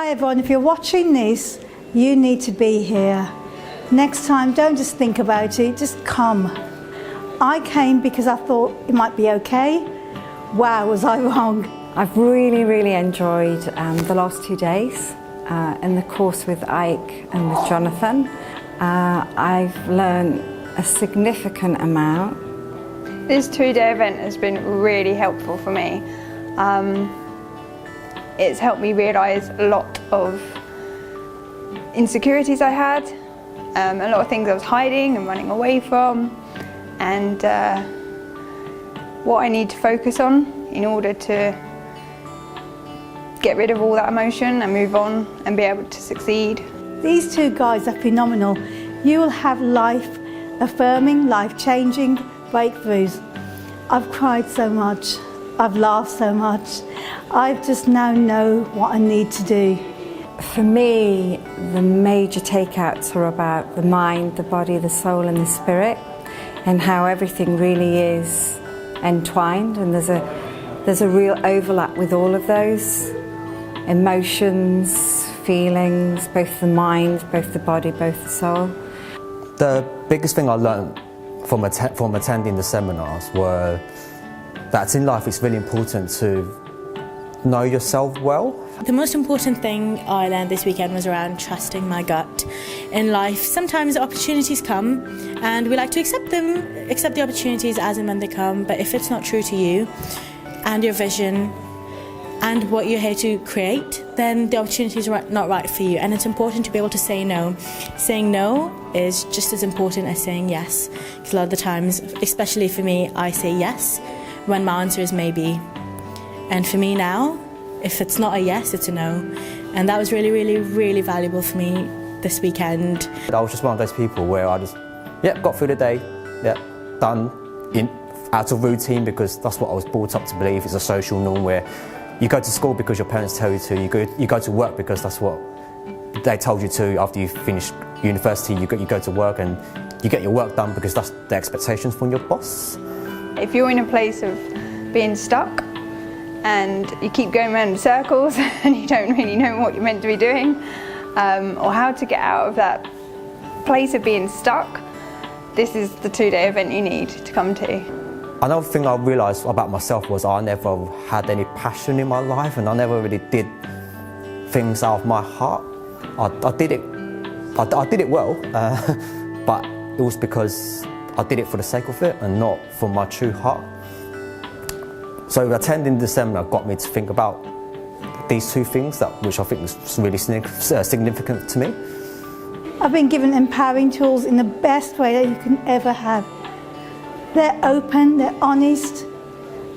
Hi everyone, if you're watching this, you need to be here. Next time, don't just think about it, just come. I came because I thought it might be okay. Wow, was I wrong. I've really enjoyed the last 2 days in the course with Ike and with Jonathan. I've learned a significant amount. This 2-day event has been really helpful for me. It's helped me realise a lot of insecurities I had, a lot of things I was hiding and running away from, and what I need to focus on in order to get rid of all that emotion and move on and be able to succeed. These two guys are phenomenal. You will have life-affirming, life-changing breakthroughs. I've cried so much. I've laughed so much. I just now know what I need to do. For me, the major takeouts are about the mind, the body, the soul and the spirit, and how everything really is entwined, and there's a real overlap with all of those emotions, feelings, both the mind, both the body, both the soul. The biggest thing I learned from attending the seminars were that in life it's really important to know yourself well. The most important thing I learned this weekend was around trusting my gut. In life, sometimes opportunities come and we like to accept the opportunities as and when they come, but if it's not true to you and your vision and what you're here to create, then the opportunities are not right for you, and it's important to be able to say no. Saying no is just as important as saying yes, because a lot of the times, especially for me, I say yes when my answer is maybe. And for me now, if it's not a yes, it's a no. And that was really valuable for me this weekend. I was just one of those people where I just, got through the day, done, out of routine, because that's what I was brought up to believe. It's a social norm where you go to school because your parents tell you to, you go to work because that's what they told you to. After you finish university, you go to work and you get your work done because that's the expectations from your boss. If you're in a place of being stuck and you keep going around in circles and you don't really know what you're meant to be doing, or how to get out of that place of being stuck, this is the 2-day event you need to come to. Another thing I realised about myself was I never had any passion in my life, and I never really did things out of my heart. I did it well, but it was because I did it for the sake of it and not from my true heart. So attending the seminar got me to think about these two things, which I think was really significant to me. I've been given empowering tools in the best way that you can ever have. They're open, they're honest,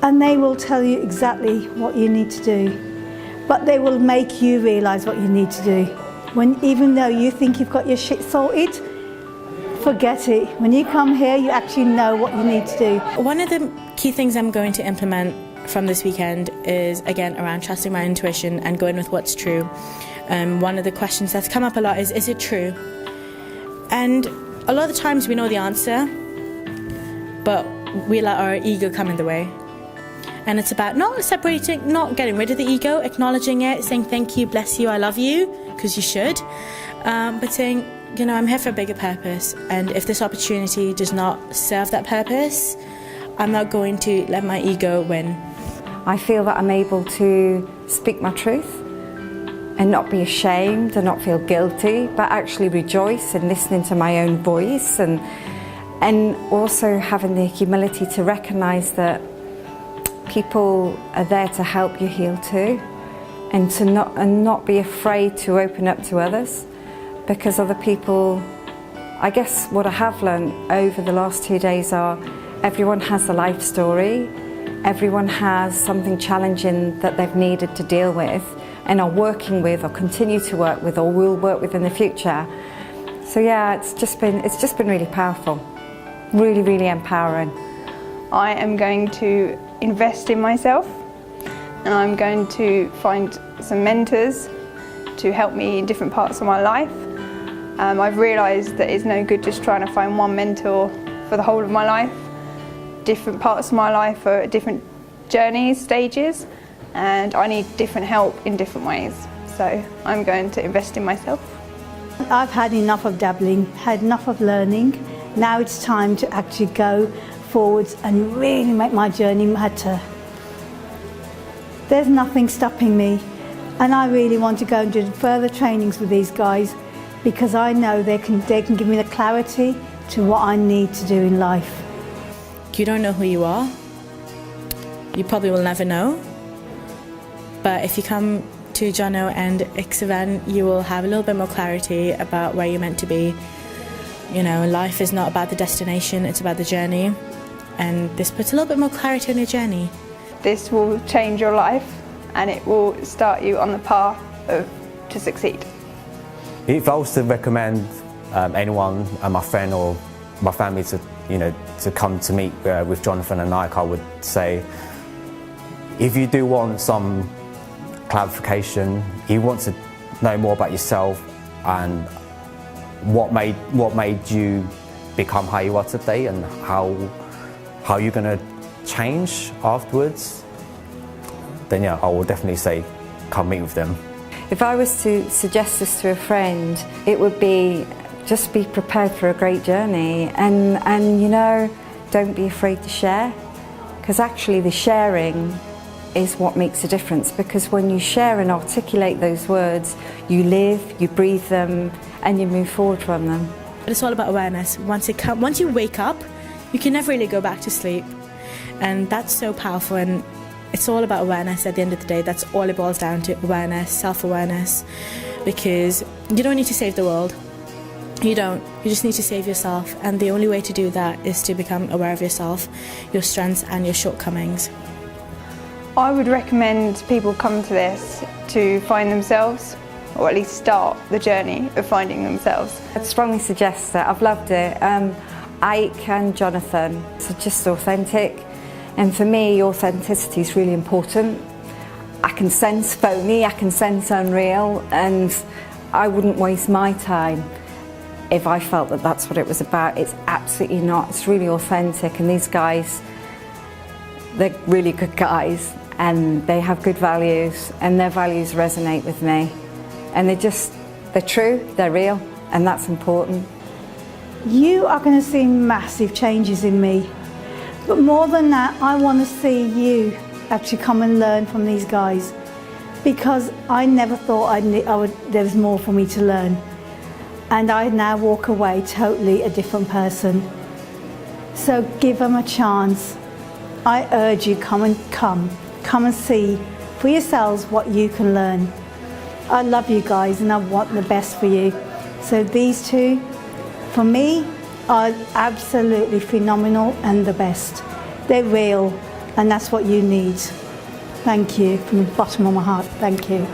and they will tell you exactly what you need to do. But they will make you realise what you need to do. Even though you think you've got your shit sorted, forget it. When you come here, you actually know what you need to do. One of the key things I'm going to implement from this weekend is, again, around trusting my intuition and going with what's true. One of the questions that's come up a lot is it true? And a lot of the times we know the answer, but we let our ego come in the way. And it's about not separating, not getting rid of the ego, acknowledging it, saying thank you, bless you, I love you, because you should, but saying, you know, I'm here for a bigger purpose, and if this opportunity does not serve that purpose, I'm not going to let my ego win. I feel that I'm able to speak my truth and not be ashamed and not feel guilty, but actually rejoice in listening to my own voice, and also having the humility to recognise that people are there to help you heal too, and to not be afraid to open up to others, because other people, I guess what I have learned over the last 2 days are everyone has a life story, everyone has something challenging that they've needed to deal with and are working with or continue to work with or will work with in the future. So yeah, it's just been really powerful, really empowering. I am going to invest in myself, and I'm going to find some mentors to help me in different parts of my life. I've realised that it's no good just trying to find one mentor for the whole of my life. Different parts of my life are at different journeys, stages, and I need different help in different ways. so I'm going to invest in myself. I've had enough of dabbling, had enough of learning. Now it's time to actually go forwards and really make my journey matter. There's nothing stopping me, and I really want to go and do further trainings with these guys because I know they can give me the clarity to what I need to do in life. You don't know who you are. You probably will never know. But if you come to Jono and X event, you will have a little bit more clarity about where you're meant to be. You know, life is not about the destination, it's about the journey. And this puts a little bit more clarity on your journey. This will change your life and it will start you on the path to succeed. If I was to recommend anyone, my friend or my family to come to meet with Jonathan and Nike, I would say, if you do want some clarification, you want to know more about yourself and what made you become how you are today and how you're going to change afterwards, then yeah, I will definitely say come meet with them. If I was to suggest this to a friend, it would be just be prepared for a great journey and you know, don't be afraid to share, because actually the sharing is what makes a difference, because when you share and articulate those words, you live, you breathe them and you move forward from them. But it's all about awareness. Once you wake up, you can never really go back to sleep, and that's so powerful. And it's all about awareness at the end of the day. That's all it boils down to, awareness, self-awareness, because you don't need to save the world. You don't. You just need to save yourself, and the only way to do that is to become aware of yourself, your strengths and your shortcomings. I would recommend people come to this to find themselves, or at least start the journey of finding themselves. I'd strongly suggest that. I've loved it. Ike and Jonathan are just authentic, and for me authenticity is really important. I can sense phony, I can sense unreal, and I wouldn't waste my time if I felt that that's what it was about. It's absolutely not. It's really authentic, and these guys, they're really good guys and they have good values, and their values resonate with me, and they're true, they're real, and that's important. You are going to see massive changes in me, but more than that, I want to see you actually come and learn from these guys, because I never thought there was more for me to learn, and I now walk away totally a different person. So give them a chance. I urge you, come and see for yourselves what you can learn. I love you guys and I want the best for you. So these two, for me, are absolutely phenomenal and the best. They're real, and that's what you need. Thank you from the bottom of my heart. Thank you.